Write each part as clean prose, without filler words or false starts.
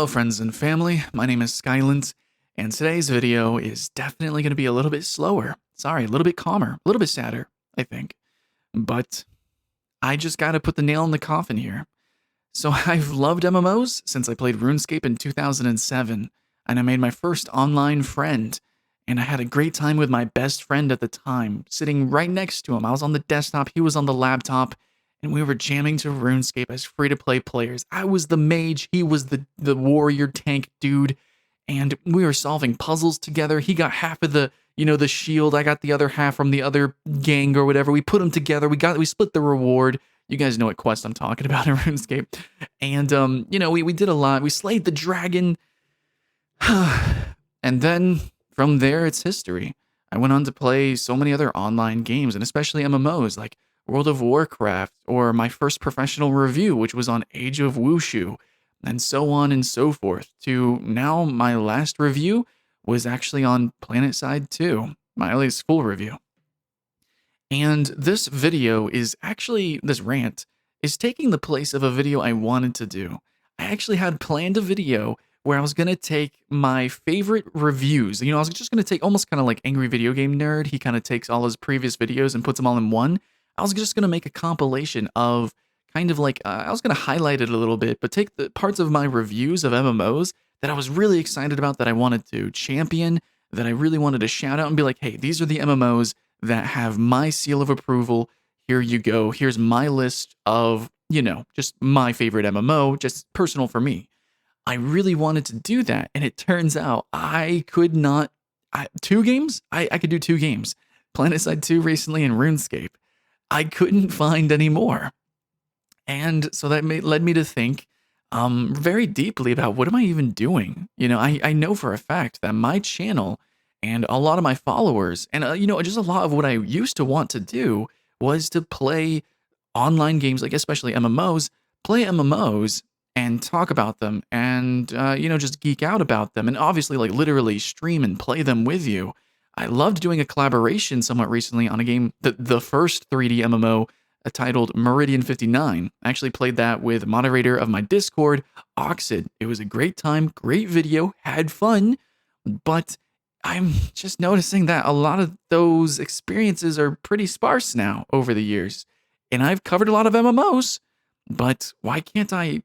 Hello friends and family, my name is Skylent, and today's video is definitely going to be a little bit slower. Sorry, a little bit calmer, a little bit sadder, I think. But I just got to put the nail in the coffin here. So I've loved MMOs since I played RuneScape in 2007, and I made my first online friend, and I had a great time with my best friend at the time, sitting right next to him. I was on the desktop, he was on the laptop, and we were jamming to RuneScape as free-to-play players. I was the mage, he was the warrior tank dude, and we were solving puzzles together. He got half of the shield, I got the other half from the other gang or whatever. We put them together, we split the reward. You guys know what quest I'm talking about in RuneScape. And, we did a lot. We slayed the dragon. And then, from there, it's history. I went on to play so many other online games, and especially MMOs, like World of Warcraft, or my first professional review, which was on Age of Wushu, and so on and so forth, to now my last review was actually on PlanetSide 2, my at least full review. And this video is actually, this rant, is taking the place of a video I wanted to do. I actually had planned a video where I was going to take my favorite reviews. I was just going to take almost kind of like Angry Video Game Nerd. He kind of takes all his previous videos and puts them all in one. I was just going to make a compilation of kind of like, I was going to highlight it a little bit, but take the parts of my reviews of MMOs that I was really excited about, that I wanted to champion, that I really wanted to shout out and be like, hey, these are the MMOs that have my seal of approval. Here you go. Here's my list of, just my favorite MMO, just personal for me. I really wanted to do that, and it turns out I could not. Two games? I could do two games. PlanetSide 2 recently and RuneScape. I couldn't find any more. And so that led me to think very deeply about what am I even doing? I know for a fact that my channel and a lot of my followers, and just a lot of what I used to want to do was to play online games, like especially MMOs, play MMOs and talk about them and, just geek out about them. And obviously, like literally stream and play them with you. I loved doing a collaboration somewhat recently on a game, the first 3D MMO titled Meridian 59. I actually played that with moderator of my Discord, Oxid. It was a great time, great video, had fun, but I'm just noticing that a lot of those experiences are pretty sparse now over the years. And I've covered a lot of MMOs, but why can't I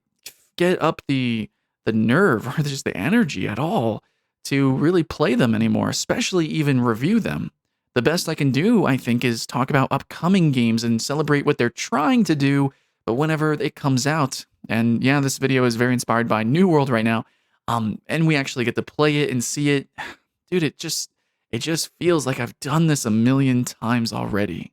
get up the nerve or just the energy at all to really play them anymore, especially even review them? The best I can do, I think, is talk about upcoming games and celebrate what they're trying to do, but whenever it comes out, and yeah, this video is very inspired by New World right now, and we actually get to play it and see it. Dude, it just feels like I've done this a million times already.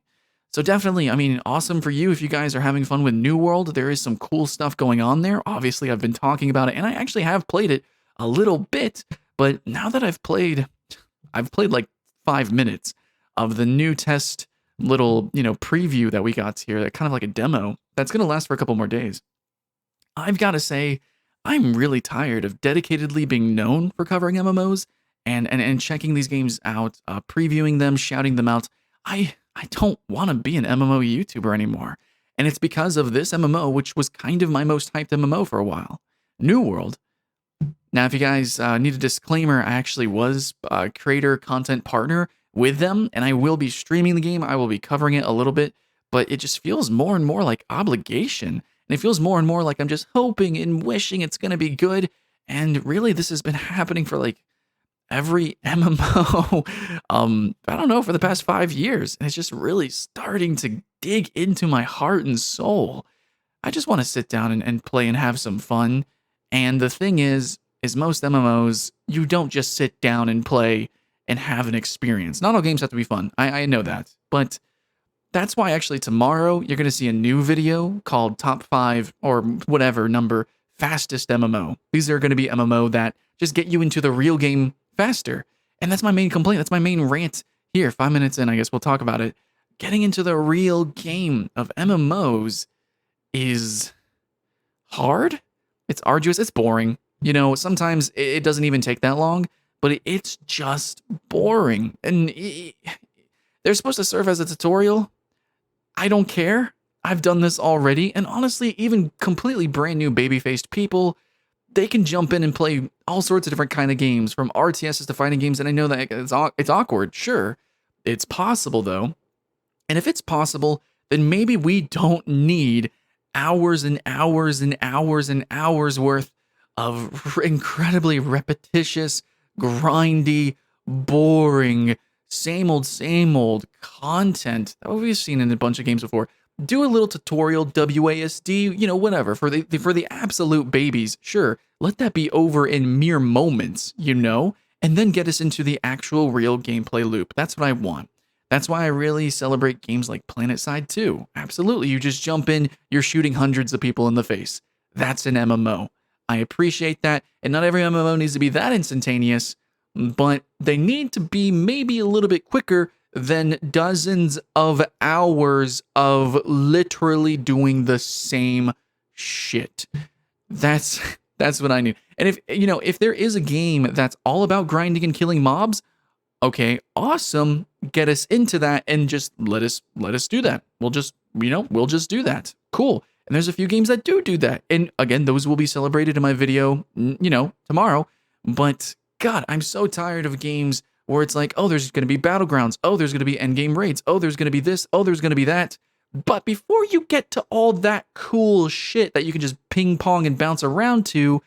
So definitely, awesome for you if you guys are having fun with New World. There is some cool stuff going on there. Obviously, I've been talking about it, and I actually have played it a little bit, but now that I've played like 5 minutes of the new test little, preview that we got here, that kind of like a demo, that's going to last for a couple more days. I've got to say, I'm really tired of dedicatedly being known for covering MMOs and checking these games out, previewing them, shouting them out. I don't want to be an MMO YouTuber anymore. And it's because of this MMO, which was kind of my most hyped MMO for a while, New World. Now, if you guys need a disclaimer, I actually was a creator content partner with them, and I will be streaming the game. I will be covering it a little bit, but it just feels more and more like obligation. And it feels more and more like I'm just hoping and wishing it's going to be good. And really, this has been happening for like every MMO, I don't know, for the past 5 years. And it's just really starting to dig into my heart and soul. I just want to sit down and play and have some fun. And the thing is most MMOs, you don't just sit down and play and have an experience. Not all games have to be fun. I know that. But that's why actually tomorrow you're going to see a new video called Top 5 or whatever number fastest MMO. These are going to be MMO that just get you into the real game faster. And that's my main complaint. That's my main rant here. 5 minutes in, I guess we'll talk about it. Getting into the real game of MMOs is hard. It's arduous. It's boring. Sometimes it doesn't even take that long, but it's just boring. And they're supposed to serve as a tutorial. I don't care. I've done this already. And honestly, even completely brand new baby-faced people, they can jump in and play all sorts of different kind of games, from RTSs to fighting games. And I know that it's awkward. Sure, it's possible though. And if it's possible, then maybe we don't need hours and hours and hours and hours worth of incredibly repetitious, grindy, boring, same old content that we've seen in a bunch of games before. Do a little tutorial, WASD, whatever, for the absolute babies. Sure, let that be over in mere moments, and then get us into the actual real gameplay loop. That's what I want. That's why I really celebrate games like PlanetSide 2. Absolutely, you just jump in, you're shooting hundreds of people in the face. That's an MMO. I appreciate that, and not every MMO needs to be that instantaneous, but they need to be maybe a little bit quicker than dozens of hours of literally doing the same shit. That's what I need. And if there is a game that's all about grinding and killing mobs, okay, awesome. Get us into that and just let us do that. We'll just do that. Cool. And there's a few games that do that. And again, those will be celebrated in my video, tomorrow. But God, I'm so tired of games where it's like, oh, there's going to be battlegrounds. Oh, there's going to be endgame raids. Oh, there's going to be this. Oh, there's going to be that. But before you get to all that cool shit that you can just ping pong and bounce around to,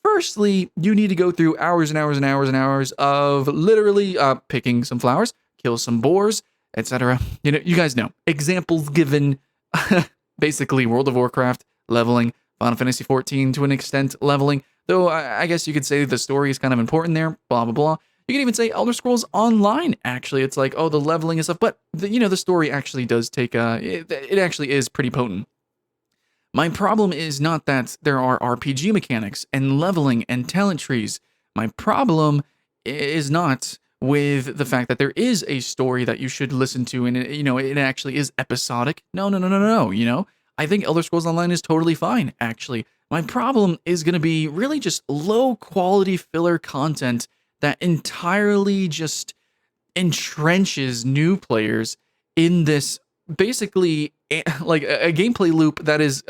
firstly, you need to go through hours and hours and hours and hours of literally picking some flowers, kill some boars, etc. You guys know. Examples given. Basically, World of Warcraft, leveling, Final Fantasy XIV to an extent, leveling. Though I guess you could say the story is kind of important there, blah, blah, blah. You can even say Elder Scrolls Online, actually. It's like, oh, the leveling and stuff. But, the story actually does take, it actually is pretty potent. My problem is not that there are RPG mechanics and leveling and talent trees. My problem is not with the fact that there is a story that you should listen to and it actually is episodic. No. I think Elder Scrolls Online is totally fine, actually. My problem is going to be really just low quality filler content that entirely just entrenches new players in this basically like a gameplay loop that is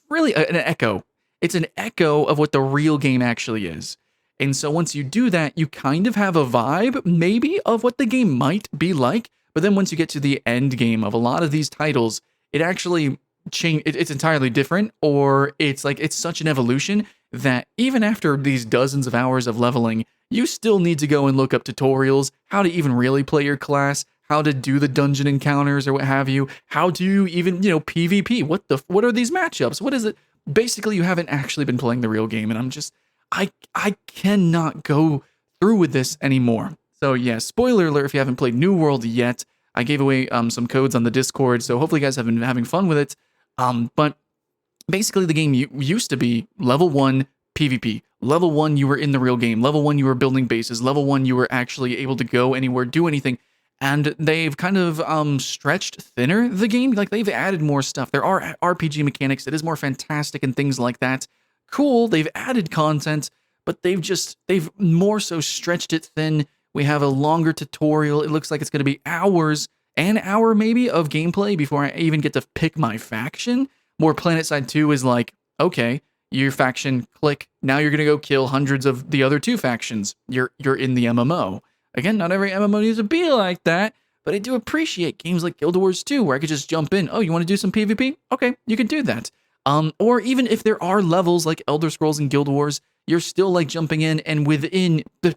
really an echo. It's an echo of what the real game actually is. And so once you do that, you kind of have a vibe, maybe, of what the game might be like. But then once you get to the end game of a lot of these titles, it actually it's entirely different, or it's such an evolution that even after these dozens of hours of leveling, you still need to go and look up tutorials, how to even really play your class, how to do the dungeon encounters or what have you, how to even, PvP. What are these matchups? What is it? Basically, you haven't actually been playing the real game, and I'm just, I cannot go through with this anymore. So yeah, spoiler alert if you haven't played New World yet. I gave away some codes on the Discord, so hopefully you guys have been having fun with it. But basically the game used to be level 1 PvP. Level 1 you were in the real game. Level 1 you were building bases. Level 1 you were actually able to go anywhere, do anything. And they've kind of stretched thinner the game. Like, they've added more stuff. There are RPG mechanics. It is more fantastic and things like that. Cool, they've added content, but they've more so stretched it thin. We have a longer tutorial. It looks like it's going to be hours, an hour maybe, of gameplay before I even get to pick my faction. More PlanetSide 2 is like, okay, your faction, click. Now you're going to go kill hundreds of the other two factions. You're in the MMO. Again, not every MMO needs to be like that, but I do appreciate games like Guild Wars 2 where I could just jump in. Oh, you want to do some PvP? Okay, you can do that. Or even if there are levels like Elder Scrolls and Guild Wars, you're still like jumping in, and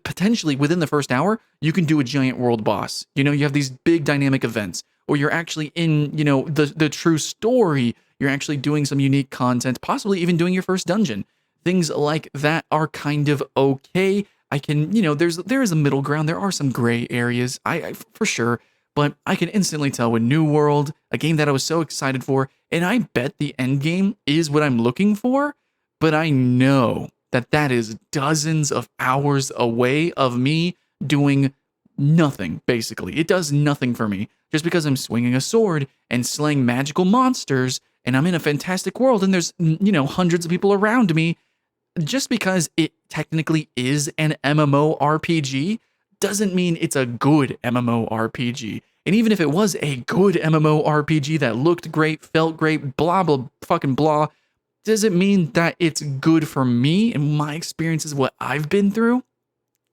potentially within the first hour, you can do a giant world boss. You have these big dynamic events, or you're actually in, the true story. You're actually doing some unique content, possibly even doing your first dungeon. Things like that are kind of okay. I can, there is a middle ground. There are some gray areas, I for sure. But I can instantly tell with New World, a game that I was so excited for, and I bet the end game is what I'm looking for, but I know that is dozens of hours away of me doing nothing, basically. It does nothing for me, just because I'm swinging a sword and slaying magical monsters, and I'm in a fantastic world, and there's, hundreds of people around me. Just because it technically is an MMORPG doesn't mean it's a good MMORPG. And even if it was a good MMORPG that looked great, felt great, blah, blah, fucking blah, Does it mean that it's good for me and my experiences, what I've been through?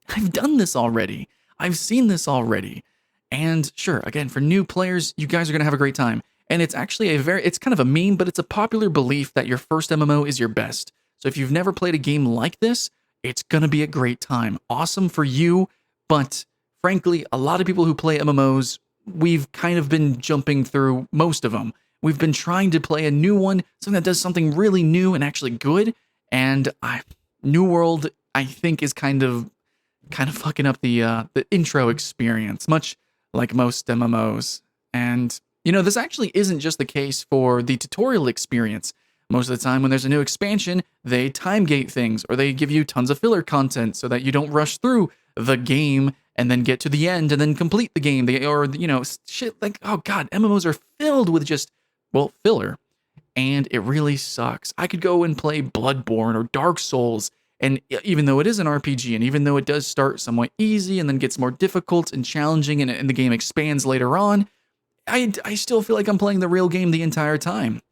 I've done this already. I've seen this already. And sure, again, for new players, you guys are going to have a great time. And it's actually it's kind of a meme, but it's a popular belief that your first MMO is your best. So if you've never played a game like this, it's going to be a great time. Awesome for you. But frankly, a lot of people who play MMOs, we've kind of been jumping through most of them. We've been trying to play a new one, something that does something really new and actually good. And New World, I think, is kind of fucking up the intro experience, much like most MMOs. And this actually isn't just the case for the tutorial experience. Most of the time when there's a new expansion, they time gate things or they give you tons of filler content so that you don't rush through the game and then get to the end and then complete the game. Shit like, oh god, MMOs are filled with just, filler. And it really sucks. I could go and play Bloodborne or Dark Souls, and even though it is an RPG, and even though it does start somewhat easy and then gets more difficult and challenging and the game expands later on, I still feel like I'm playing the real game the entire time.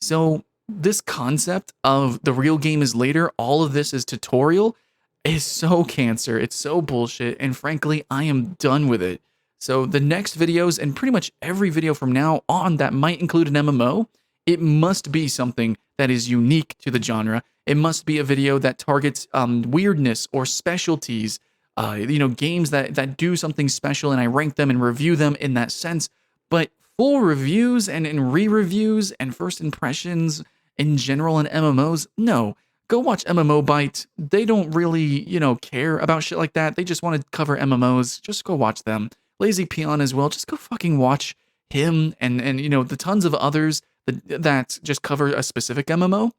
So this concept of the real game is later, all of this is tutorial, is so cancer. It's so bullshit, and frankly, I am done with it. So the next videos, and pretty much every video from now on that might include an MMO, it must be something that is unique to the genre. It must be a video that targets weirdness or specialties, games that do something special, and I rank them and review them in that sense. But full reviews and re-reviews and first impressions in general in MMOs, no. Go watch MMO Bite. They don't really, care about shit like that. They just want to cover MMOs. Just go watch them. Lazy Peon as well. Just go fucking watch him and the tons of others that just cover a specific MMO.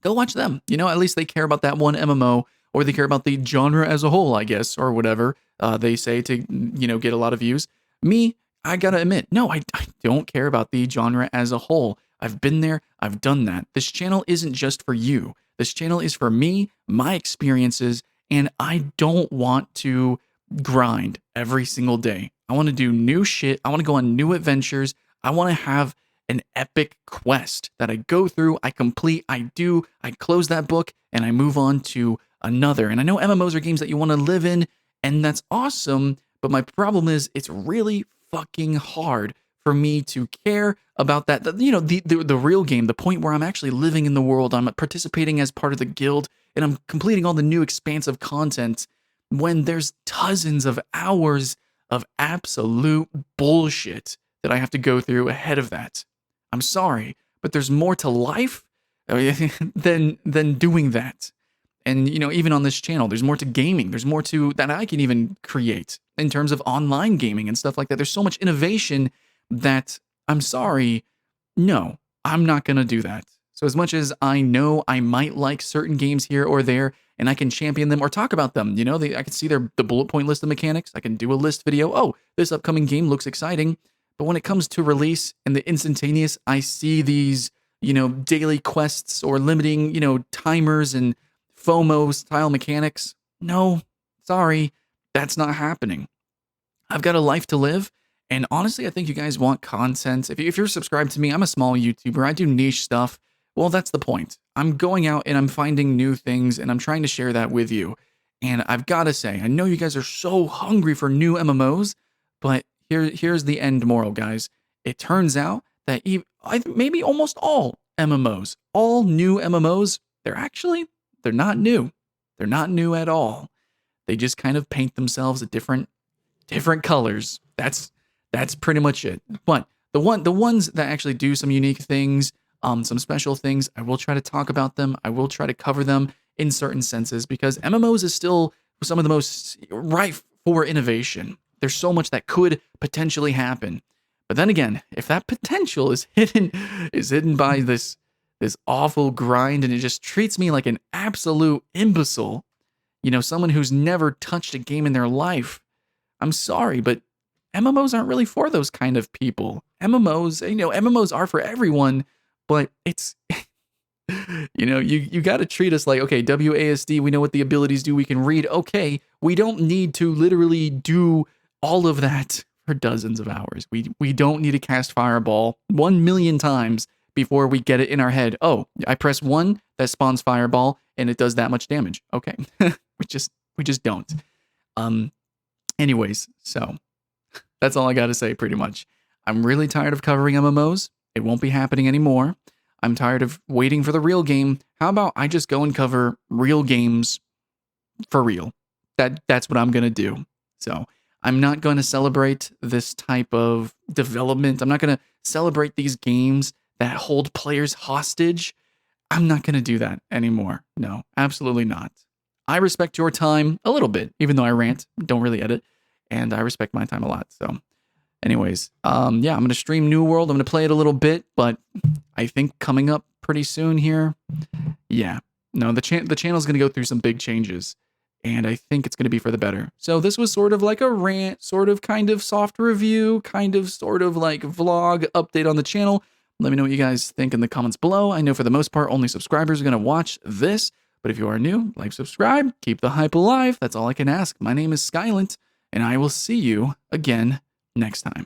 Go watch them. At least they care about that one MMO, or they care about the genre as a whole, I guess, or whatever they say to, get a lot of views. Me, I gotta admit, no, I don't care about the genre as a whole. I've been there. I've done that. This channel isn't just for you. This channel is for me, my experiences, and I don't want to grind every single day. I want to do new shit. I want to go on new adventures. I want to have an epic quest that I go through, I complete, I close that book, and I move on to another. And I know MMOs are games that you want to live in, and that's awesome, but my problem is it's really fucking hard for me to care about that. The real game, the point where I'm actually living in the world, I'm participating as part of the guild, and I'm completing all the new expansive content when there's dozens of hours of absolute bullshit that I have to go through ahead of that. I'm sorry, but there's more to life than doing that. And, even on this channel, there's more to gaming. There's more to that I can even create in terms of online gaming and stuff like that. There's so much innovation that I'm sorry, no, I'm not going to do that. So as much as I know I might like certain games here or there, and I can champion them or talk about them, I can see the bullet point list of mechanics. I can do a list video. Oh, this upcoming game looks exciting. But when it comes to release and the instantaneous, I see these, daily quests or limiting, timers and FOMO style mechanics. No, sorry, that's not happening. I've got a life to live. And honestly, I think you guys want content. If you're subscribed to me, I'm a small YouTuber. I do niche stuff. Well, that's the point. I'm going out and I'm finding new things and I'm trying to share that with you. And I've got to say, I know you guys are so hungry for new MMOs, but here's the end moral, guys. It turns out that maybe almost all MMOs, all new MMOs, they're not new. They're not new at all. They just kind of paint themselves a different colors. That's pretty much it. But the ones that actually do some unique things, some special things, I will try to talk about them. I will try to cover them in certain senses because MMOs is still some of the most rife for innovation. There's so much that could potentially happen. But then again, if that potential is hidden by this awful grind and it just treats me like an absolute imbecile, someone who's never touched a game in their life, I'm sorry, but MMOs aren't really for those kind of people. MMOs are for everyone, but it's, you got to treat us like, okay, WASD, we know what the abilities do, we can read. Okay, we don't need to literally do all of that for dozens of hours. We don't need to cast Fireball 1 million times before we get it in our head. Oh, I press 1, that spawns fireball, and it does that much damage. Okay. we just don't. Anyways, so that's all I got to say pretty much. I'm really tired of covering MMOs. It won't be happening anymore. I'm tired of waiting for the real game. How about I just go and cover real games for real? That's what I'm going to do. So I'm not going to celebrate this type of development. I'm not going to celebrate these games that hold players hostage. I'm not going to do that anymore. No, absolutely not. I respect your time a little bit, even though I rant, don't really edit, and I respect my time a lot. So anyways, yeah, I'm going to stream New World. I'm going to play it a little bit, but I think coming up pretty soon here, yeah, no, the channel's going to go through some big changes, and I think it's going to be for the better. So this was sort of like a rant, sort of kind of soft review, kind of sort of like vlog update on the channel. Let me know what you guys think in the comments below. I know for the most part, only subscribers are going to watch this, but if you are new, like, subscribe, keep the hype alive. That's all I can ask. My name is Skylent, and I will see you again next time.